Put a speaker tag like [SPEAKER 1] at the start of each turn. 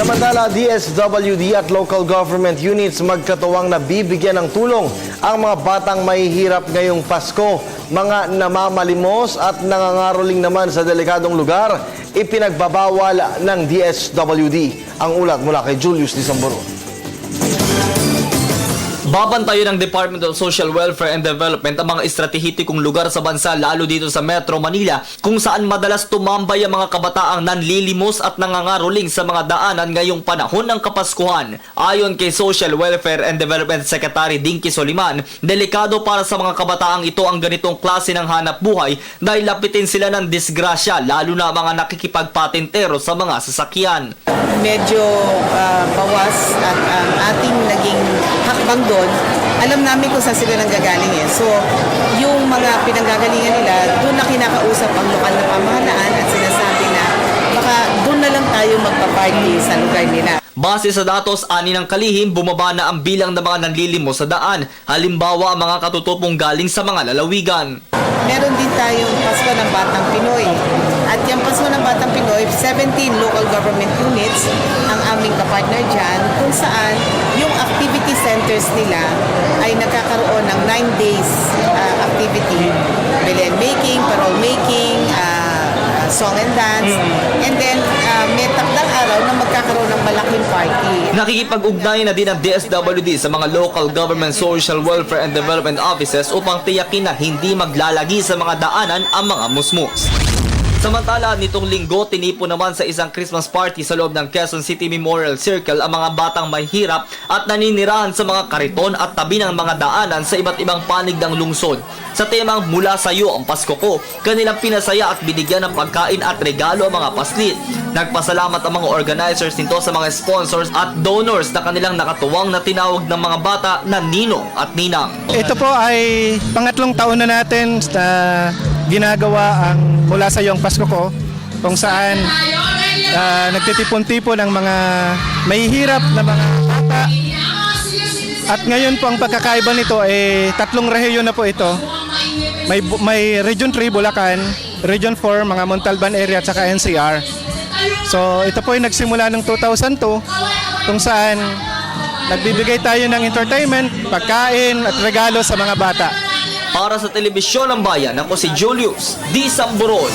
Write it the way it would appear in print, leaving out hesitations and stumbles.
[SPEAKER 1] Samantala, DSWD at local government units magkatuwang na bibigyan ng tulong ang mga batang mahihirap ngayong Pasko. Mga namamalimos at nangangaroling naman sa delikadong lugar, ipinagbabawal ng DSWD. Ang ulat mula kay Julius Disamboro.
[SPEAKER 2] Babantayan ng Department of Social Welfare and Development ang mga estratehitikong lugar sa bansa, lalo dito sa Metro Manila, kung saan madalas tumambay ang mga kabataang nanlilimos at nangangaroling sa mga daanan ngayong panahon ng Kapaskuhan. Ayon kay Social Welfare and Development Secretary Dinky Soliman, delikado para sa mga kabataang ito ang ganitong klase ng hanap buhay dahil lapitin sila ng disgrasya, lalo na mga nakikipagpatintero sa mga sasakyan.
[SPEAKER 3] Medyo bawas at ang ating naging hakbang doon, alam namin kung saan sila nanggagaling eh. So, yung mga pinanggagalingan nila, doon na kinakausap ang lokal na pamahalaan at sinasabi na baka doon na lang tayo magpa-party sa lugar nila.
[SPEAKER 2] Base sa datos, ani ng kalihim, bumaba na ang bilang ng mga nanlilimos sa daan. Halimbawa, ang mga katutupong galing sa mga lalawigan.
[SPEAKER 3] Meron din tayong Pasko ng Batang Pinoy. At yung Pasko ng Batang Pinoy, 17 local government units ang aming kapartner dyan, kung saan yung activity centers nila ay nagkakaroon ng 9 days activity. Belen making, parol making, song and dance, and then may takdang araw na magkakaroon ng malaking party.
[SPEAKER 2] Nakikipag-ugnayan na din ang DSWD sa mga local government social welfare and development offices upang tiyakin na hindi maglalagi sa mga daanan ang mga musmus. Samantala, nitong linggo, tinipo naman sa isang Christmas party sa loob ng Quezon City Memorial Circle ang mga batang mahihirap at naninirahan sa mga kariton at tabi ng mga daanan sa iba't ibang panig ng lungsod. Sa temang Mula Sa'yo ang Pasko Ko, kanilang pinasaya at binigyan ng pagkain at regalo ang mga paslit. Nagpasalamat ang mga organizers nito sa mga sponsors at donors na kanilang nakatuwang na tinawag ng mga bata na Ninong at Ninang.
[SPEAKER 4] Ito po ay pangatlong taon na natin na ginagawa ang Mula Sa'yo ang Pasko Ko, kung saan nagtitipon-tipon ng mga mahihirap na mga bata. At ngayon po ang pagkakaiba nito ay tatlong rehiyon na po ito. May Region 3 Bulacan, Region 4 mga Montalban area at saka NCR. So ito po ay nagsimula ng 2002 kung saan nagbibigay tayo ng entertainment, pagkain at regalo sa mga bata.
[SPEAKER 2] Para sa Telebisyon ng Bayan, ako si Julius Disamboro.